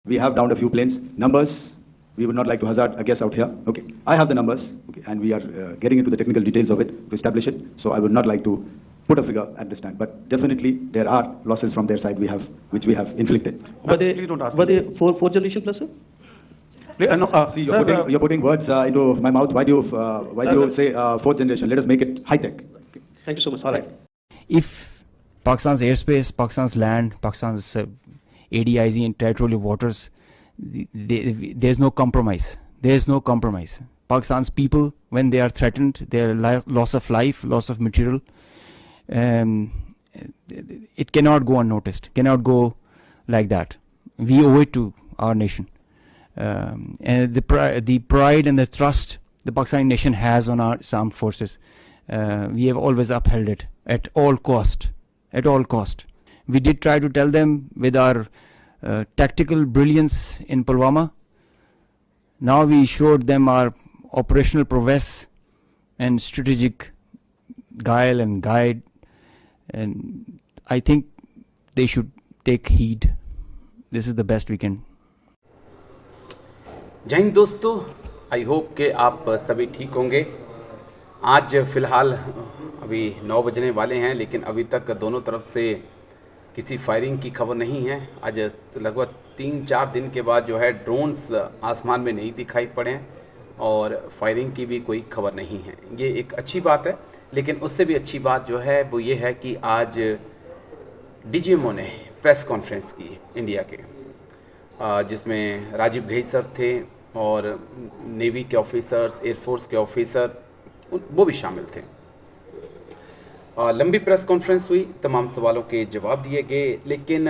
We have downed a few planes. Numbers, we would not like to hazard a guess out here. Okay, I have the numbers, okay, and we are getting into the technical details of it to establish it. So I would not like to put a figure at this time, but definitely there are losses from their side which we have inflicted. Were they four generation plus, sir? See, you're putting words into my mouth. Why do you say fourth generation? Let us make it high tech. Okay. Thank you so much. All right. If Pakistan's airspace, Pakistan's land, Pakistan's ADIZ and territorial waters, there's no compromise. There's no compromise. Pakistan's people, when they are threatened, their loss of life, loss of material, it cannot go unnoticed, cannot go like that. We owe it to our nation. And the pride and the trust the Pakistani nation has on our armed forces, we have always upheld it at all cost. At all cost. We did try to tell them with our tactical brilliance in Pulwama. Now we showed them our operational prowess and strategic guile and guide, and I think they should take heed. This is the best we can. जय हिंद दोस्तों, I hope कि आप सभी ठीक होंगे। आज फ़िलहाल अभी 9 बजने वाले हैं, लेकिन अभी तक दोनों तरफ से किसी फायरिंग की खबर नहीं है। आज लगभग 3-4 दिन के बाद जो है ड्रोन्स आसमान में नहीं दिखाई पड़े और फायरिंग की भी कोई खबर नहीं है। ये एक अच्छी बात है, लेकिन उससे भी अच्छी बात जो है वो ये है कि आज डीजीएमओ ने प्रेस कॉन्फ्रेंस की इंडिया के, जिसमें राजीव घई सर थे और नेवी के ऑफिसर्स, एयरफोर्स के ऑफिसर वो भी शामिल थे। लंबी प्रेस कॉन्फ्रेंस हुई, तमाम सवालों के जवाब दिए गए, लेकिन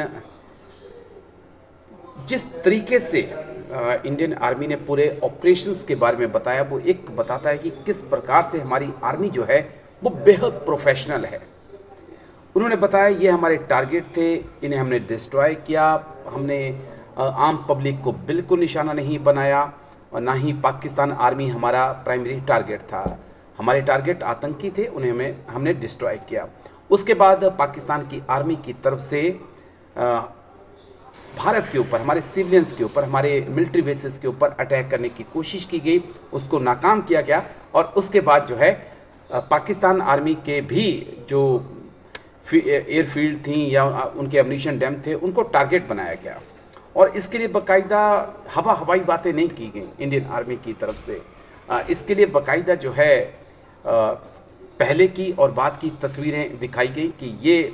जिस तरीके से इंडियन आर्मी ने पूरे ऑपरेशंस के बारे में बताया, वो एक बताता है कि किस प्रकार से हमारी आर्मी जो है वो बेहद प्रोफेशनल है। उन्होंने बताया ये हमारे टारगेट थे, इन्हें हमने डिस्ट्रॉय किया, हमने आम पब्लिक को बिल्कुल निशाना नहीं बनाया और ना ही पाकिस्तान आर्मी हमारा प्राइमरी टारगेट था। हमारे टारगेट आतंकी थे, उन्हें हमने डिस्ट्रॉय किया। उसके बाद पाकिस्तान की आर्मी की तरफ से भारत के ऊपर, हमारे सिविलियंस के ऊपर, हमारे मिलिट्री बेसिस के ऊपर अटैक करने की कोशिश की गई, उसको नाकाम किया गया और उसके बाद जो है पाकिस्तान आर्मी के भी जो एयरफील्ड थी या उनके एम्यूनिशन डैम थे, उनको टारगेट बनाया गया और इसके लिए बाकायदा हवाई बातें नहीं की गई इंडियन आर्मी की तरफ से। इसके लिए बाकायदा जो है पहले की और बाद की तस्वीरें दिखाई गई कि ये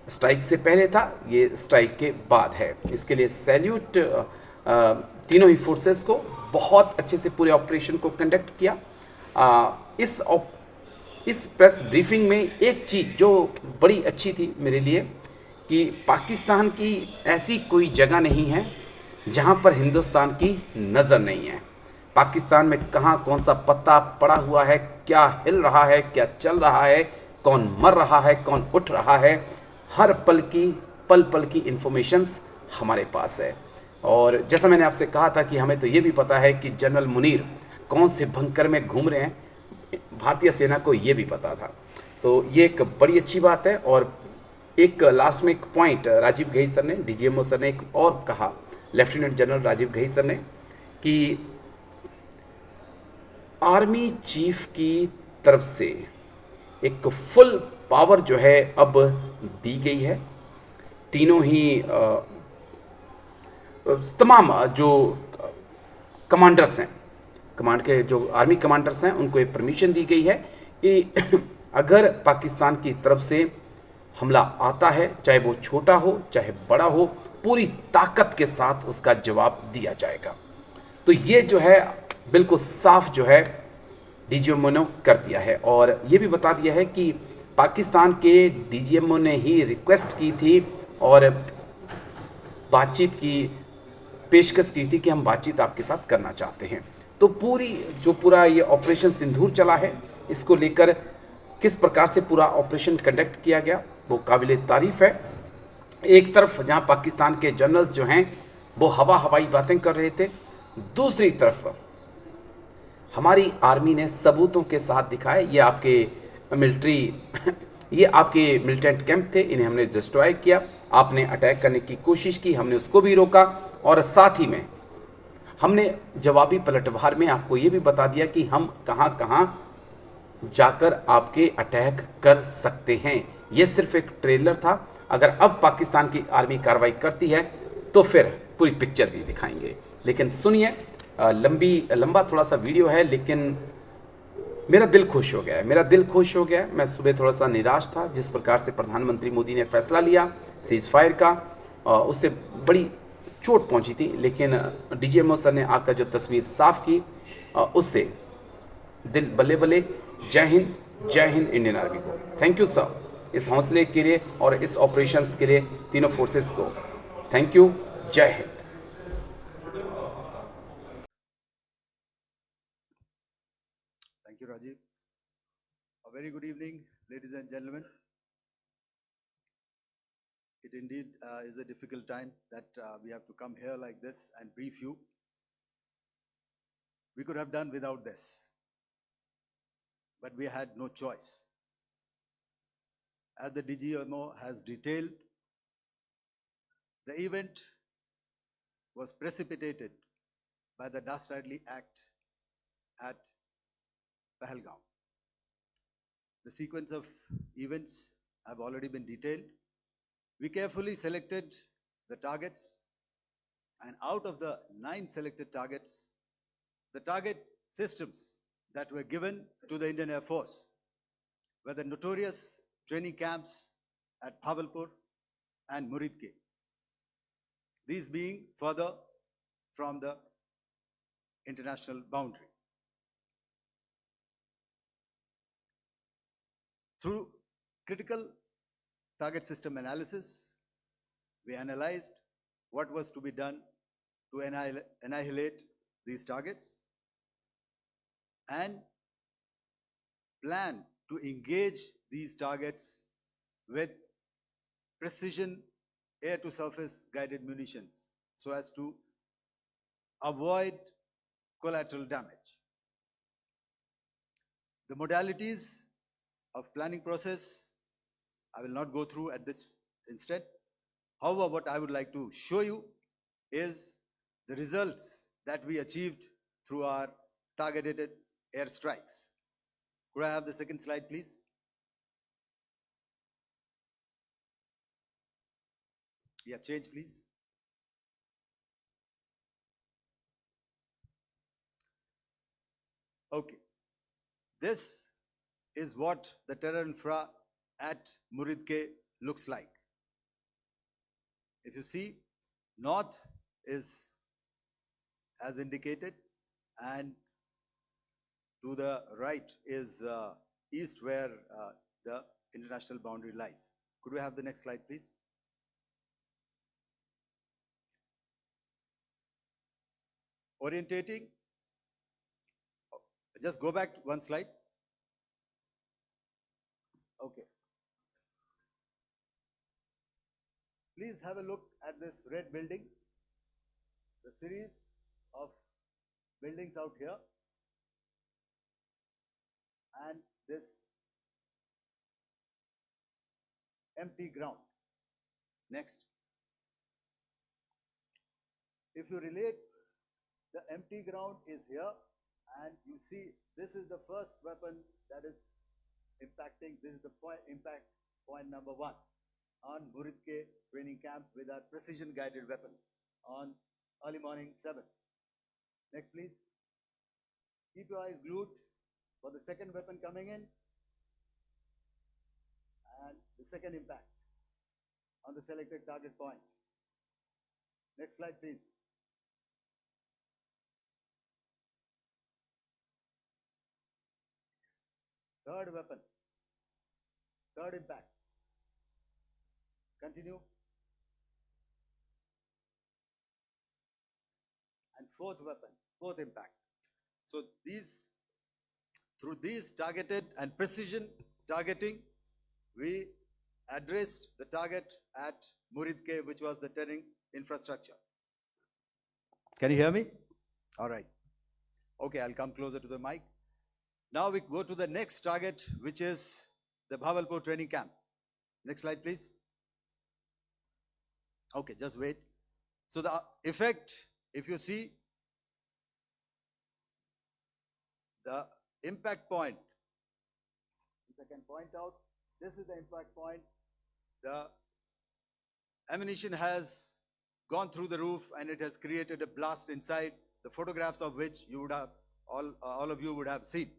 स्ट्राइक से पहले था, ये स्ट्राइक के बाद है। इसके लिए सैल्यूट तीनों ही फोर्सेस को, बहुत अच्छे से पूरे ऑपरेशन को कंडक्ट किया। इस प्रेस ब्रीफिंग में एक चीज़ जो बड़ी अच्छी थी मेरे लिए कि पाकिस्तान की ऐसी कोई जगह नहीं है जहां पर हिंदुस्तान की नज़र नहीं है। पाकिस्तान में कहाँ कौन सा पत्ता पड़ा हुआ है, क्या हिल रहा है, क्या चल रहा है, कौन मर रहा है, कौन उठ रहा है, हर पल की इन्फॉर्मेशंस हमारे पास है। और जैसा मैंने आपसे कहा था कि हमें तो ये भी पता है कि जनरल मुनीर कौन से भंकर में घूम रहे हैं, भारतीय सेना को ये भी पता था। तो ये एक बड़ी अच्छी बात है। और एक लास्ट में एक पॉइंट राजीव घई सर ने, डीजीएमओ सर ने एक और कहा, lieutenant general Rajiv Ghai sir ने, कि आर्मी चीफ की तरफ से एक फुल पावर जो है अब दी गई है। तीनों ही तमाम जो कमांडर्स हैं, कमांड के जो आर्मी कमांडर्स हैं, उनको एक परमिशन दी गई है कि अगर पाकिस्तान की तरफ से हमला आता है, चाहे वो छोटा हो चाहे बड़ा हो, पूरी ताकत के साथ उसका जवाब दिया जाएगा। तो ये जो है बिल्कुल साफ जो है डीजीएमओ ने कर दिया है और ये भी बता दिया है कि पाकिस्तान के डीजीएमओ ने ही रिक्वेस्ट की थी और बातचीत की पेशकश की थी कि हम बातचीत आपके साथ करना चाहते हैं। तो पूरा ये ऑपरेशन सिंदूर चला है, इसको लेकर किस प्रकार से पूरा ऑपरेशन कंडक्ट किया गया वो काबिल तारीफ़ है। एक तरफ जहां पाकिस्तान के जनरल्स जो हैं वो हवाई बातें कर रहे थे, दूसरी तरफ हमारी आर्मी ने सबूतों के साथ दिखाया। ये आपके मिलिट्री ये आपके मिलिटेंट कैंप थे, इन्हें हमने डिस्ट्रॉय किया। आपने अटैक करने की कोशिश की, हमने उसको भी रोका, और साथ ही में हमने जवाबी पलटवार में आपको ये भी बता दिया कि हम कहाँ कहाँ जाकर आपके अटैक कर सकते हैं। ये सिर्फ एक ट्रेलर था। अगर अब पाकिस्तान की आर्मी कार्रवाई करती है तो फिर पूरी पिक्चर भी दिखाएंगे। लेकिन सुनिए, लंबा थोड़ा सा वीडियो है, लेकिन मेरा दिल खुश हो गया है, मेरा दिल खुश हो गया है। मैं सुबह थोड़ा सा निराश था जिस प्रकार से प्रधानमंत्री मोदी ने फैसला लिया सीज फायर का, उससे बड़ी चोट पहुंची थी। लेकिन डीजीएमओ सर ने आकर जो तस्वीर साफ की, उससे दिल बल्ले बल्ले। जय हिंद इंडियन आर्मी को। थैंक यू सर इस हौसले के लिए और इस ऑपरेशंस के लिए, तीनों फोर्सेस को थैंक यू। जय Hind. Thank you, Rajiv. A very good evening, ladies and gentlemen. It indeed is a difficult time that we have to come here like this and brief you. We could have done without this, but we had no choice. As the Dgmo has detailed, the event was precipitated by the dastardly act at Pahalgam. The sequence of events have already been detailed. We carefully selected the targets, and out of the 9 selected targets, the target systems that were given to the Indian Air Force were the notorious training camps at Bhavalpur and Muridke, these being further from the international boundary. Through critical target system analysis, we analyzed what was to be done to annihilate these targets and plan to engage these targets with precision air-to-surface guided munitions so as to avoid collateral damage. The modalities of planning process I will not go through at this instant. However, what I would like to show you is the results that we achieved through our targeted airstrikes. Could I have the second slide, please? Yeah, change, please. Okay. This is what the terror infra at Muridke looks like. If you see, north is as indicated, and to the right is east, where the international boundary lies. Could we have the next slide, please? Orientating. Just go back one slide. Okay. Please have a look at this red building, the series of buildings out here, and this empty ground. Next. If you relate, the empty ground is here, and you see this is the first weapon that is impacting. This is the impact point number 1 on Muridke training camp with our precision guided weapon on early morning 7. Next, please. Keep your eyes glued for the second weapon coming in and the second impact on the selected target point. Next slide, please. Third weapon, third impact. Continue. And fourth weapon, fourth impact. So through these targeted and precision targeting, we addressed the target at Muridke, which was the training infrastructure. Can you hear me? All right. Okay, I'll come closer to the mic. Now we go to the next target, which is the Bhavalpur training camp. Next slide, please. Okay, just wait. So the effect, if you see, the impact point, if I can point out, this is the impact point. The ammunition has gone through the roof and it has created a blast inside, the photographs of which you would have, all of you would have seen.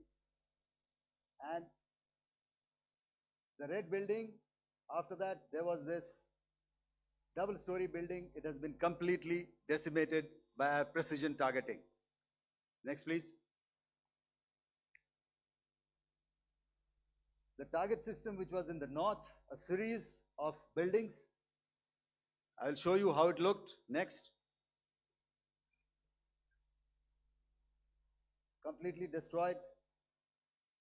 And the red building, after that, there was this double-story building. It has been completely decimated by our precision targeting. Next, please. The target system, which was in the north, a series of buildings. I'll show you how it looked. Next. Completely destroyed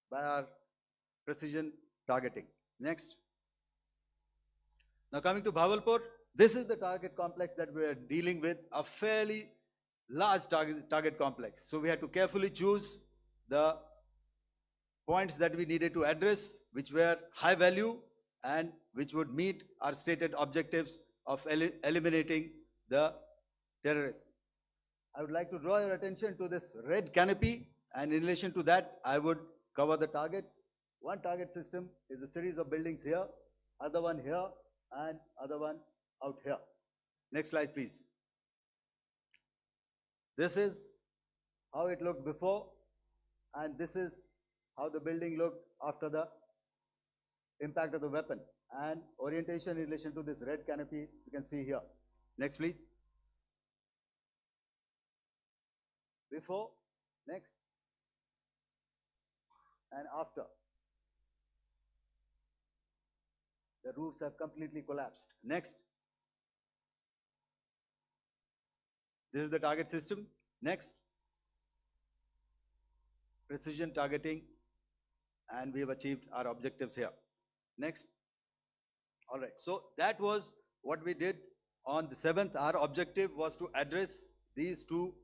by our precision targeting. Next. Now coming to Bhavalpur, this is the target complex that we are dealing with, a fairly large target complex. So we had to carefully choose the points that we needed to address, which were high value and which would meet our stated objectives of eliminating the terrorists. I would like to draw your attention to this red canopy, and in relation to that, I would cover the targets. One target system is a series of buildings here, other one here, and other one out here. Next slide, please. This is how it looked before, and this is how the building looked after the impact of the weapon, and orientation in relation to this red canopy you can see here. Next, please. Before, next, and after. The roofs have completely collapsed. Next. This is the target system. Next. Precision targeting, and we have achieved our objectives here. Next. All right, so that was what we did on the 7th. Our objective was to address these two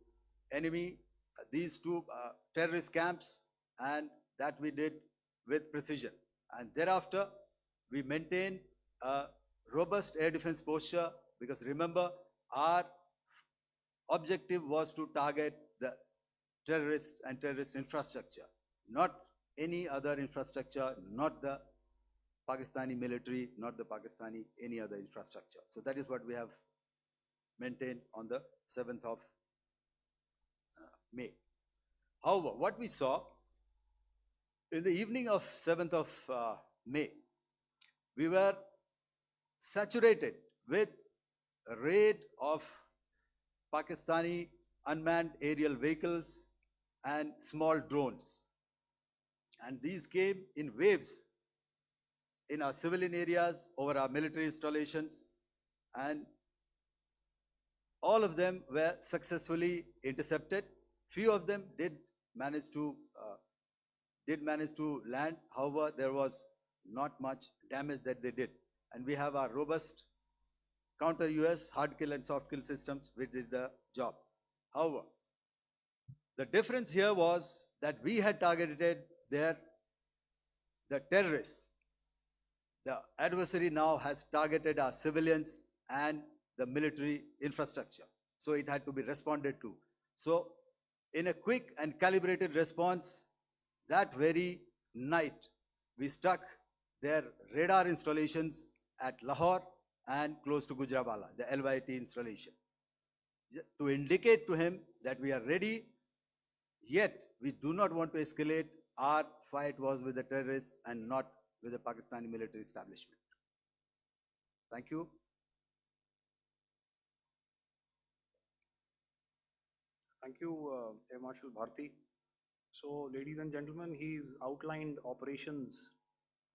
terrorist camps, and that we did with precision. And thereafter, we maintained a robust air defense posture, because remember, our objective was to target the terrorists and terrorist infrastructure, not any other infrastructure, not the Pakistani military, not the Pakistani any other infrastructure. So that is what we have maintained on the 7th of May. However, what we saw in the evening of 7th of May, we were saturated with a raid of Pakistani unmanned aerial vehicles and small drones. And these came in waves in our civilian areas, over our military installations, and all of them were successfully intercepted. Few of them did manage to land. However, there was not much damage that they did. And we have our robust counter-US hard kill and soft kill systems which did the job. However, the difference here was that we had targeted the terrorists. The adversary now has targeted our civilians and the military infrastructure. So it had to be responded to. So in a quick and calibrated response, that very night, we struck their radar installations at Lahore and close to Gujranwala, the LYT installation, to indicate to him that we are ready, yet we do not want to escalate. Our fight was with the terrorists and not with the Pakistani military establishment. Thank you. Thank you, Air Marshal Bharti. So, ladies and gentlemen, he's outlined operations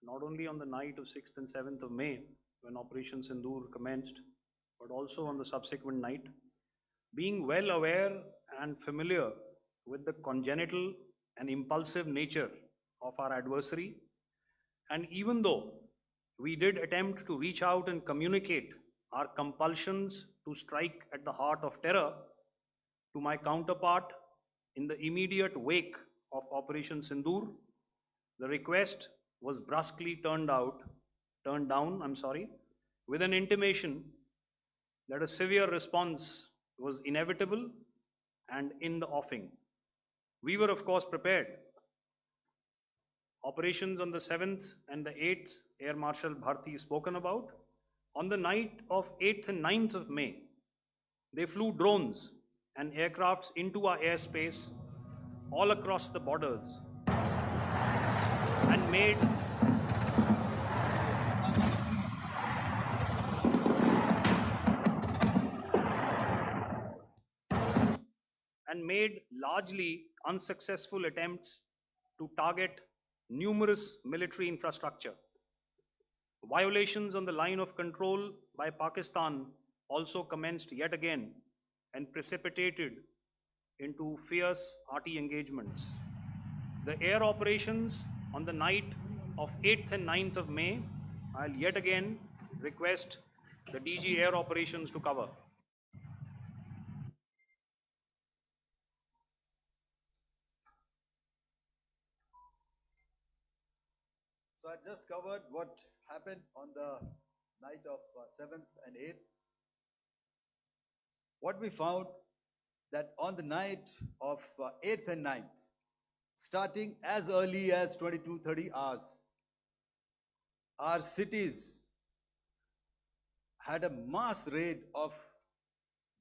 not only on the night of 6th and 7th of May, when Operation Sindoor commenced, but also on the subsequent night. Being well aware and familiar with the congenital and impulsive nature of our adversary, and even though we did attempt to reach out and communicate our compulsions to strike at the heart of terror to my counterpart in the immediate wake of Operation Sindoor, the request was brusquely turned down, with an intimation that a severe response was inevitable and in the offing. We were, of course, prepared. Operations on the 7th and the 8th, Air Marshal Bharti spoken about. On the night of 8th and 9th of May, they flew drones and aircrafts into our airspace all across the borders and made largely unsuccessful attempts to target numerous military infrastructure. Violations on the line of control by Pakistan also commenced yet again and precipitated into fierce RT engagements. The air operations on the night of 8th and 9th of May, I'll yet again request the DG Air Operations to cover. So I just covered what happened on the night of 7th and 8th. What we found that on the night of 8th and 9th, starting as early as 22:30 hours, our cities had a mass raid of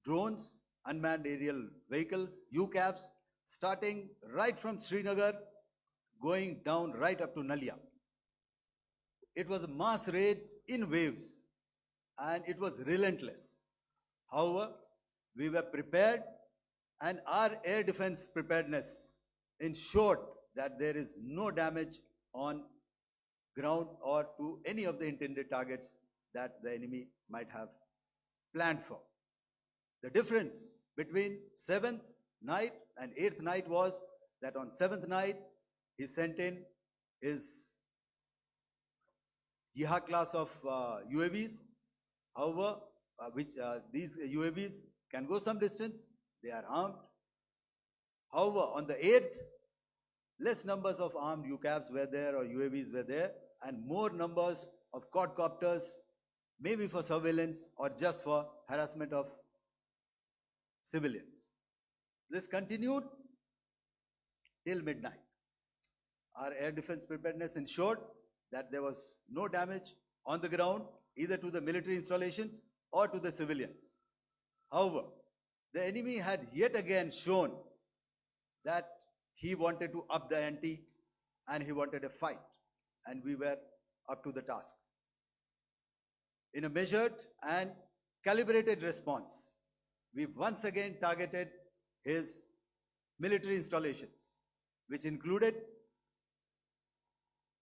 drones, unmanned aerial vehicles, UCAVs, starting right from Srinagar, going down right up to Nalia. It was a mass raid in waves and it was relentless. However, we were prepared and our air defense preparedness ensured that there is no damage on ground or to any of the intended targets that the enemy might have planned for. The difference between 7th night and 8th night was that on 7th night, he sent in his Yeha class of UAVs. However, these UAVs can go some distance, they are armed. However, on the 8th, less numbers of armed UCAVs were there or UAVs were there, and more numbers of quadcopters, maybe for surveillance or just for harassment of civilians. This continued till midnight. Our air defense preparedness ensured that there was no damage on the ground, either to the military installations or to the civilians. However, the enemy had yet again shown that he wanted to up the ante and he wanted a fight, and we were up to the task. In a measured and calibrated response, we once again targeted his military installations, which included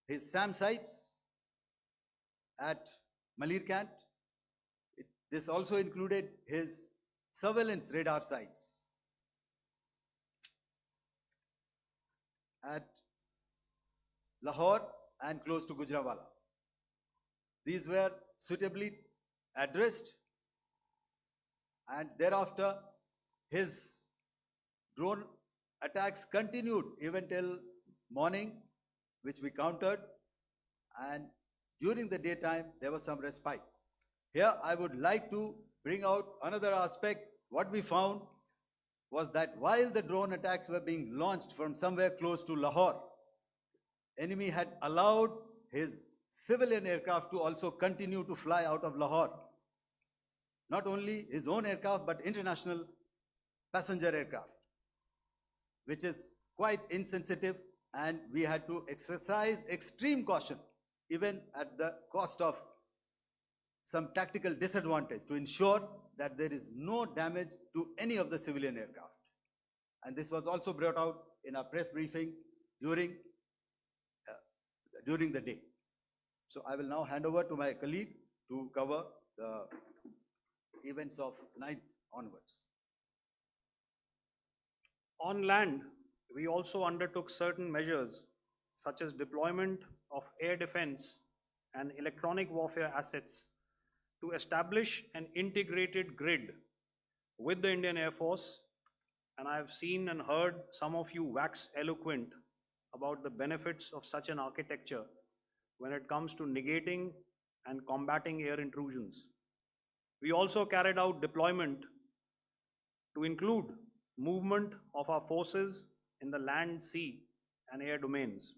his SAM sites at Malirkant. This also included his surveillance radar sites at Lahore and close to Gujranwala. These were suitably addressed, and thereafter his drone attacks continued even till morning, which we countered, and during the daytime there was some respite. Here I would like to bring out another aspect. What we found was that while the drone attacks were being launched from somewhere close to Lahore, enemy had allowed his civilian aircraft to also continue to fly out of Lahore. Not only his own aircraft, but international passenger aircraft, which is quite insensitive, and we had to exercise extreme caution, even at the cost of some tactical disadvantage, to ensure that there is no damage to any of the civilian aircraft. And this was also brought out in our press briefing during the day. So I will now hand over to my colleague to cover the events of 9th onwards. On land, we also undertook certain measures such as deployment of air defense and electronic warfare assets to establish an integrated grid with the Indian Air Force, and I have seen and heard some of you wax eloquent about the benefits of such an architecture when it comes to negating and combating air intrusions. We also carried out deployment to include movement of our forces in the land, sea, and air domains.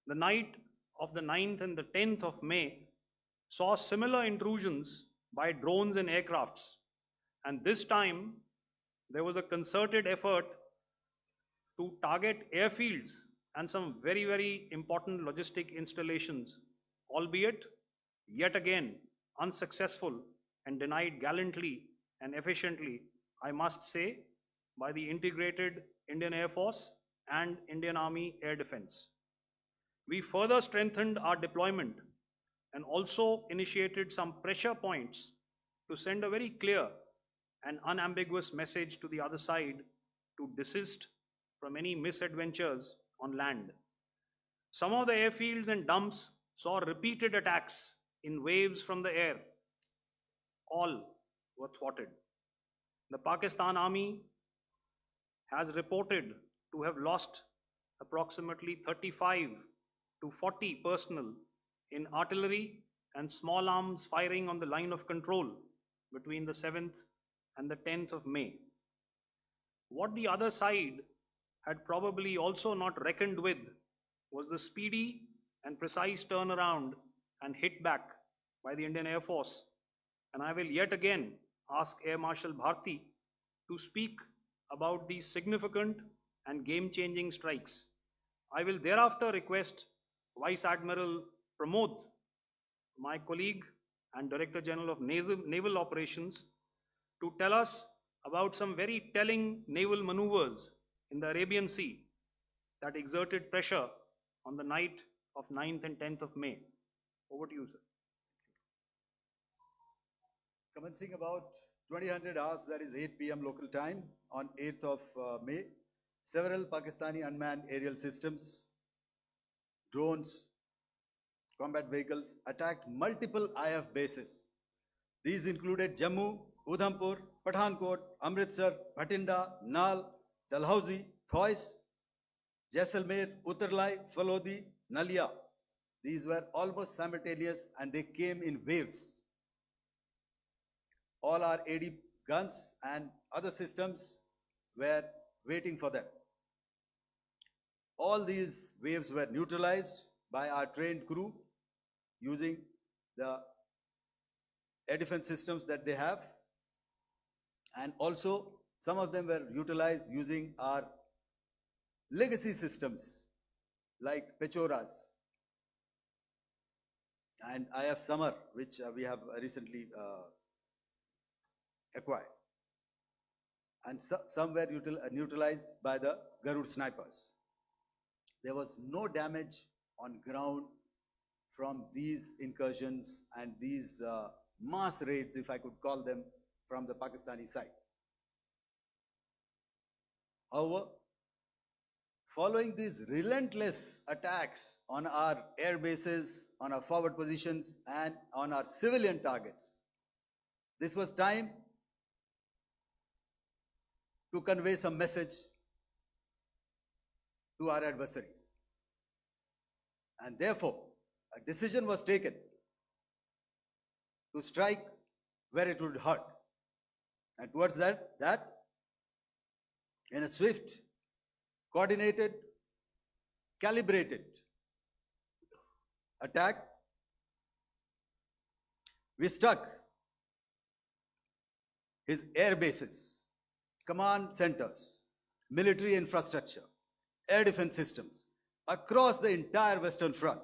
The night of the 9th and the 10th of May saw similar intrusions by drones and aircrafts, and this time there was a concerted effort to target airfields and some very, very important logistic installations, albeit yet again unsuccessful and denied gallantly and efficiently, I must say, by the integrated Indian Air Force and Indian Army Air Defense. We further strengthened our deployment and also initiated some pressure points to send a very clear and unambiguous message to the other side to desist from any misadventures on land. Some of the airfields and dumps saw repeated attacks in waves from the air. All were thwarted. The Pakistan Army has reported to have lost approximately 35 to 40 personnel in artillery and small arms firing on the line of control between the 7th and the 10th of May. What the other side had probably also not reckoned with was the speedy and precise turnaround and hit back by the Indian Air Force. And I will yet again ask Air Marshal Bharti to speak about these significant and game-changing strikes. I will thereafter request Vice Admiral Pramod, my colleague and Director General of Naval Operations, to tell us about some very telling naval maneuvers in the Arabian Sea that exerted pressure on the night of 9th and 10th of May. Over to you, sir. Commencing about 2000 hours, that is 8 p.m. local time, on 8th of May, several Pakistani unmanned aerial systems, drones, combat vehicles attacked multiple IF bases. These included Jammu, Udhampur, Pathankot, Amritsar, Bhatinda, Nal, Dalhousie, Thois, Jaisalmer, Uttarlai, Falodi, Nalia. These were almost simultaneous and they came in waves. All our AD guns and other systems were waiting for them. All these waves were neutralized by our trained crew using the air defense systems that they have, and also some of them were utilized using our legacy systems like Pechoras and IF Summer, which we have recently acquired. And some were neutralized by the Garud snipers. There was no damage on ground from these incursions and these mass raids, if I could call them, from the Pakistani side. However, following these relentless attacks on our air bases, on our forward positions, and on our civilian targets, this was time to convey some message to our adversaries. And therefore, a decision was taken to strike where it would hurt. And towards that in a swift, coordinated, calibrated attack, we struck his air bases, command centers, military infrastructure, air defense systems across the entire Western Front.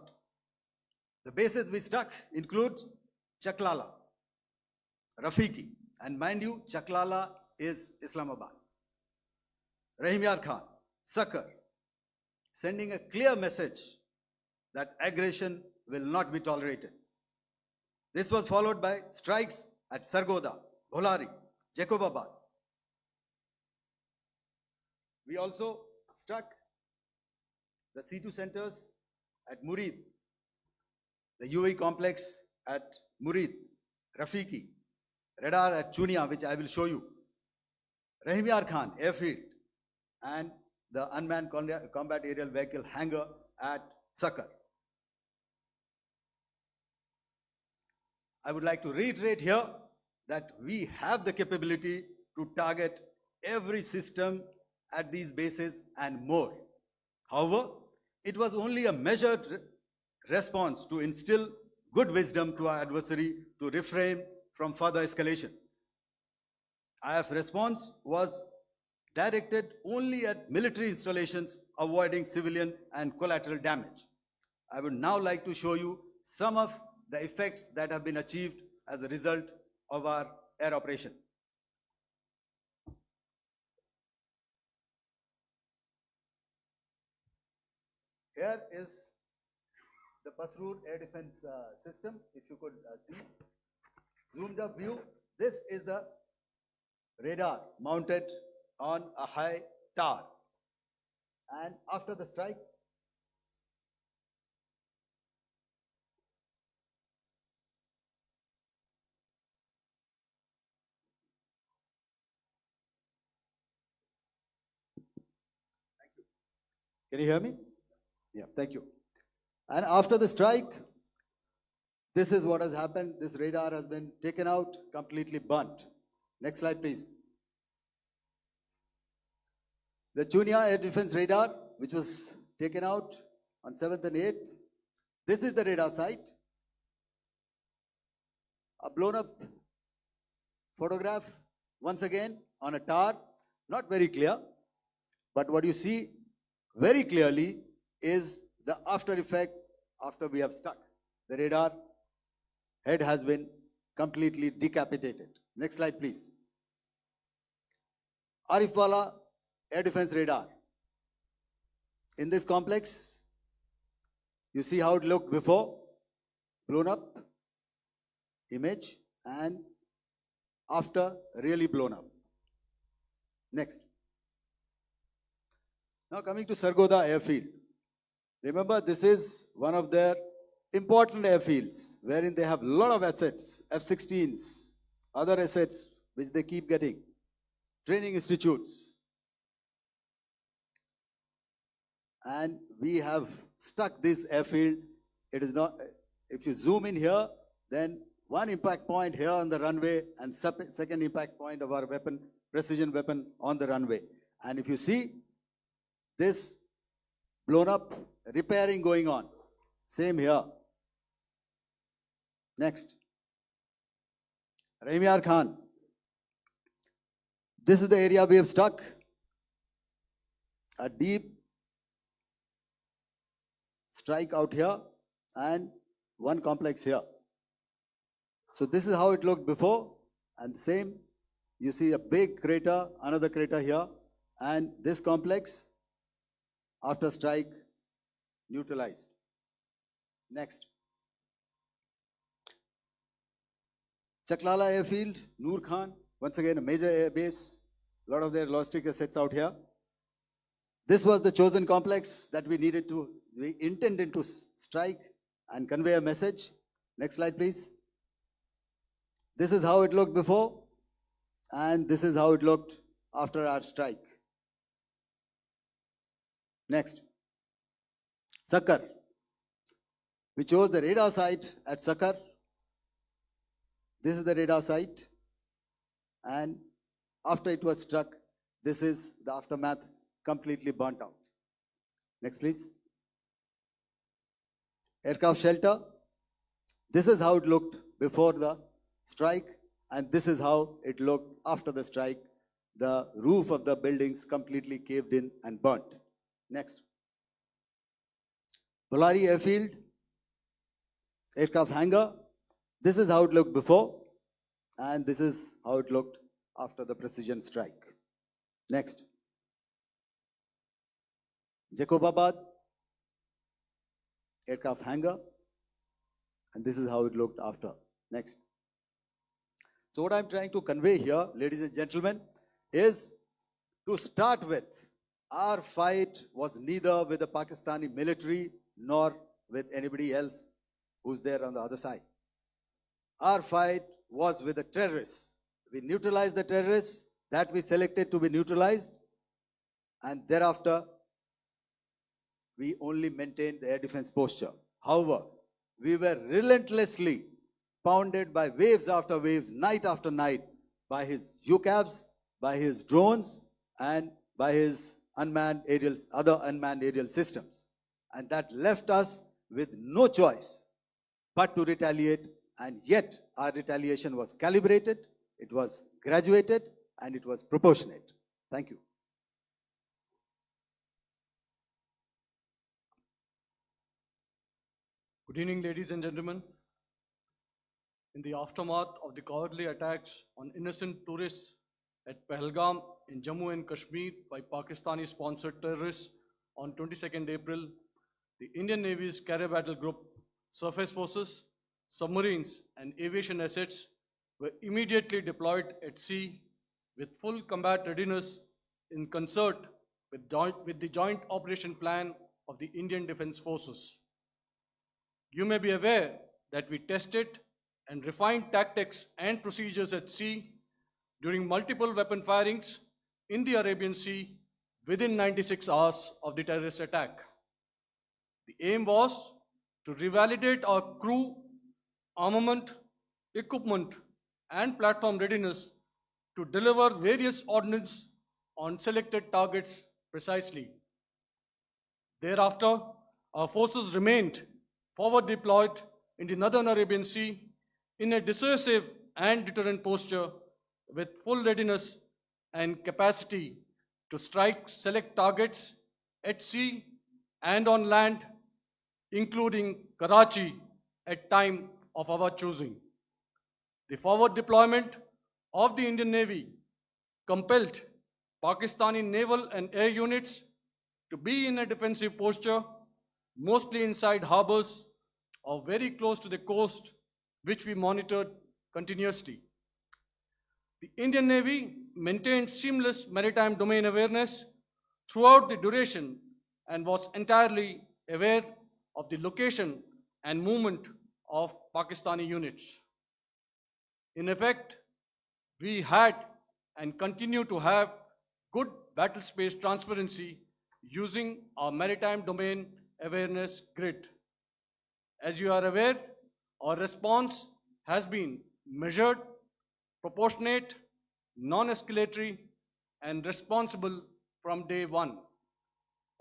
The bases we struck include Chaklala, Rafiki, and mind you, Chaklala is Islamabad, Rahim Yar Khan, Sakar, sending a clear message that aggression will not be tolerated. This was followed by strikes at Sargoda, Bholari, Jacobabad. We also struck the C2 centers at Murid, the UAE complex at Murid, Rafiki, radar at Chunia, which I will show you, Rahim Yar Khan airfield, and the unmanned combat aerial vehicle hangar at Sakar. I would like to reiterate here that we have the capability to target every system at these bases and more. However, it was only a measured response to instill good wisdom to our adversary to refrain from further escalation. IF response was directed only at military installations, avoiding civilian and collateral damage. I would now like to show you some of the effects that have been achieved as a result of our air operation. Here is the Pasroor air defense system. If you could see, zoomed up view. This is the radar mounted on a high tower. And after the strike, can you hear me? Yeah, thank you. And after the strike, this is what has happened. This radar has been taken out, completely burnt. Next slide, please. The Chunia air defense radar, which was taken out on 7th and 8th. This is the radar site. A blown up photograph, once again, on a tower. Not very clear, but what you see very clearly is the after effect after we have stuck. The radar head has been completely decapitated. Next slide, please. Arifwala air defense radar. In this complex, you see how it looked before, blown up image, and after really blown up. Next. Now coming to Sargodha airfield. Remember, this is one of their important airfields wherein they have a lot of assets, F-16s, other assets which they keep getting, training institutes. And we have stuck this airfield. It is not, if you zoom in here, then one impact point here on the runway and second impact point of our weapon, precision weapon on the runway. And if you see, this blown up, repairing going on. Same here. Next. Rahimyar Khan. This is the area we have stuck. A deep strike out here and one complex here. So this is how it looked before, and same. You see a big crater, another crater here, and this complex after strike neutralized. Next. Chaklala airfield, Noor Khan, once again a major air base, a lot of their logistic assets out here. This was the chosen complex that we intended to strike and convey a message. Next slide, please. This is how it looked before, and this is how it looked after our strike. Next. Sakar. We chose the radar site at Sakar. This is the radar site, and after it was struck, this is the aftermath, completely burnt out. Next, please. Aircraft shelter. This is how it looked before the strike, and this is how it looked after the strike. The roof of the buildings completely caved in and burnt. Next. Bolari airfield, aircraft hangar. This is how it looked before, and this is how it looked after the precision strike. Next. Jacobabad, aircraft hangar, and this is how it looked after. Next. So what I'm trying to convey here, ladies and gentlemen, is to start with, our fight was neither with the Pakistani military nor with anybody else who's there on the other side. Our fight was with the terrorists. We neutralized the terrorists that we selected to be neutralized, and thereafter, we only maintained the air defense posture. However, we were relentlessly pounded by waves after waves, night after night, by his UCAVs, by his drones, and by his other unmanned aerial systems. And that left us with no choice but to retaliate, and yet our retaliation was calibrated, it was graduated, and it was proportionate. Thank you. Good evening, ladies and gentlemen. In the aftermath of the cowardly attacks on innocent tourists at Pahalgam in Jammu and Kashmir by Pakistani-sponsored terrorists on 22nd April, the Indian Navy's Carrier Battle Group, surface forces, submarines, and aviation assets were immediately deployed at sea with full combat readiness in concert with the Joint Operation Plan of the Indian Defence Forces. You may be aware that we tested and refined tactics and procedures at sea during multiple weapon firings in the Arabian Sea within 96 hours of the terrorist attack. The aim was to revalidate our crew, armament, equipment, and platform readiness to deliver various ordnance on selected targets precisely. Thereafter, our forces remained forward deployed in the Northern Arabian Sea in a dissuasive and deterrent posture with full readiness and capacity to strike select targets at sea and on land, including Karachi at time of our choosing. The forward deployment of the Indian Navy compelled Pakistani naval and air units to be in a defensive posture, mostly inside harbors or very close to the coast, which we monitored continuously. The Indian Navy maintained seamless maritime domain awareness throughout the duration and was entirely aware of the location and movement of Pakistani units. In effect, we had and continue to have good battle space transparency using our maritime domain awareness grid. As you are aware, our response has been measured, proportionate, non-escalatory, and responsible from day one.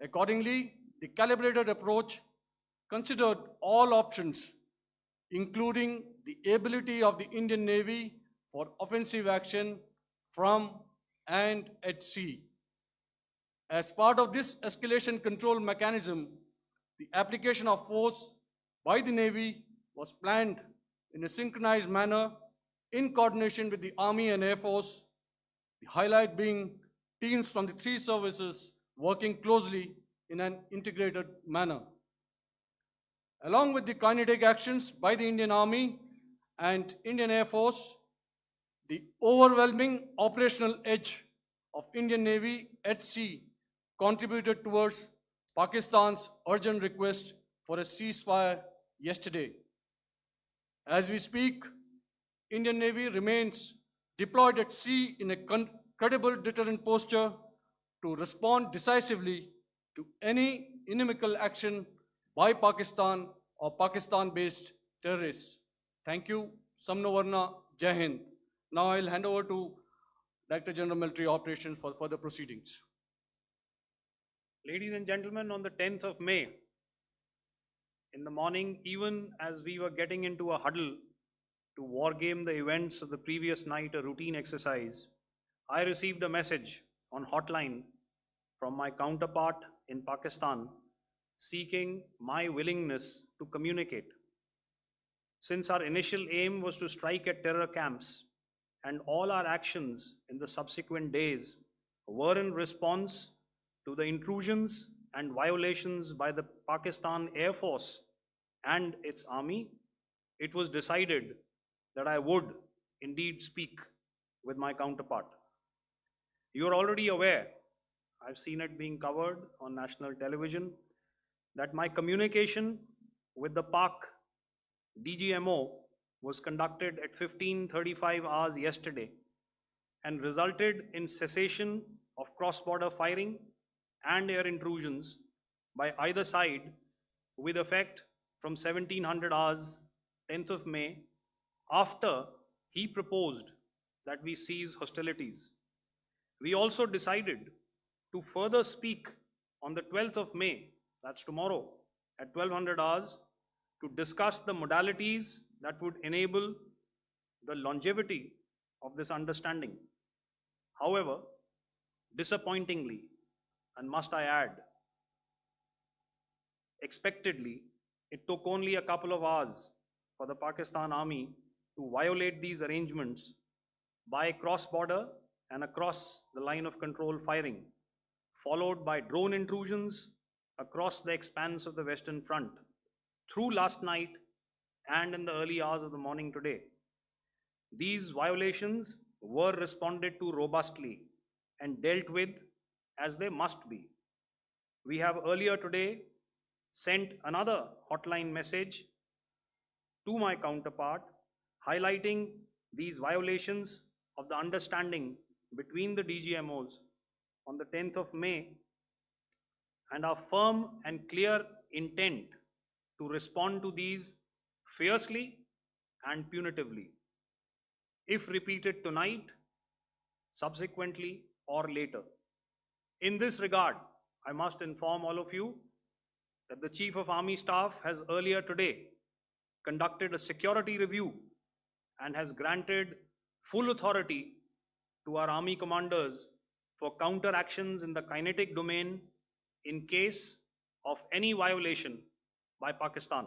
Accordingly, the calibrated approach considered all options, including the ability of the Indian Navy for offensive action from and at sea. As part of this escalation control mechanism, the application of force by the Navy was planned in a synchronized manner in coordination with the Army and Air Force, the highlight being teams from the three services working closely in an integrated manner. Along with the kinetic actions by the Indian Army and Indian Air Force, the overwhelming operational edge of Indian Navy at sea contributed towards Pakistan's urgent request for a ceasefire yesterday. As we speak, Indian Navy remains deployed at sea in a credible deterrent posture to respond decisively to any inimical action by Pakistan or Pakistan-based terrorists. Thank you. Samno Varna, Jai Hind. Now I'll hand over to Director General Military Operations for further proceedings. Ladies and gentlemen, on the 10th of May, in the morning, even as we were getting into a huddle to wargame the events of the previous night, a routine exercise, I received a message on hotline from my counterpart in Pakistan seeking my willingness to communicate. Since our initial aim was to strike at terror camps, and all our actions in the subsequent days were in response to the intrusions and violations by the Pakistan Air Force and its army, it was decided that I would indeed speak with my counterpart. You are already aware, I've seen it being covered on national television, that my communication with the Pak Dgmo was conducted at 15:35 hours yesterday and resulted in cessation of cross-border firing and air intrusions by either side with effect from 1700 hours 10th of May after he proposed that we cease hostilities. We also decided to further speak on the 12th of May, that's tomorrow, at 1200 hours, to discuss the modalities that would enable the longevity of this understanding. However, disappointingly, and must I add, expectedly, it took only a couple of hours for the Pakistan Army to violate these arrangements by cross-border and across the line of control firing, followed by drone intrusions across the expanse of the Western Front through last night and in the early hours of the morning today. These violations were responded to robustly and dealt with as they must be. We have earlier today sent another hotline message to my counterpart highlighting these violations of the understanding between the DGMOs on the 10th of May and our firm and clear intent to respond to these fiercely and punitively, if repeated tonight, subsequently, or later. In this regard, I must inform all of you that the Chief of Army Staff has earlier today conducted a security review and has granted full authority to our Army commanders for counter actions in the kinetic domain in case of any violation by Pakistan.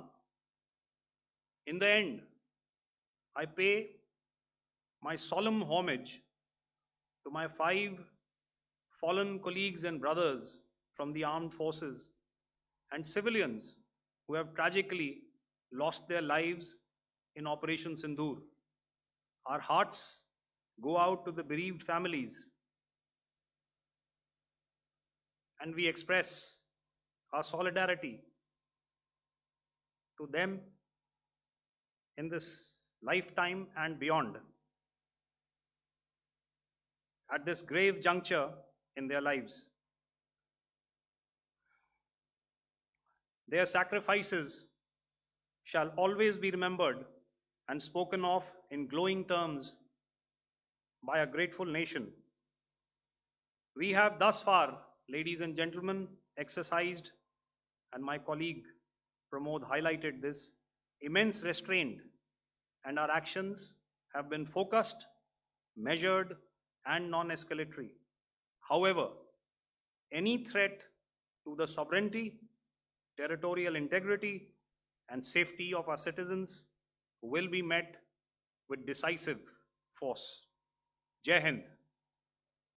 In the end, I pay my solemn homage to my 5 fallen colleagues and brothers from the armed forces and civilians who have tragically lost their lives in Operation Sindoor. Our hearts go out to the bereaved families, and we express our solidarity to them in this lifetime and beyond, at this grave juncture in their lives. Their sacrifices shall always be remembered and spoken of in glowing terms by a grateful nation. We have thus far, ladies and gentlemen, exercised, and my colleague Pramod highlighted this, immense restraint, and our actions have been focused, measured, and non-escalatory. However, any threat to the sovereignty, territorial integrity, and safety of our citizens will be met with decisive force. Jai Hind.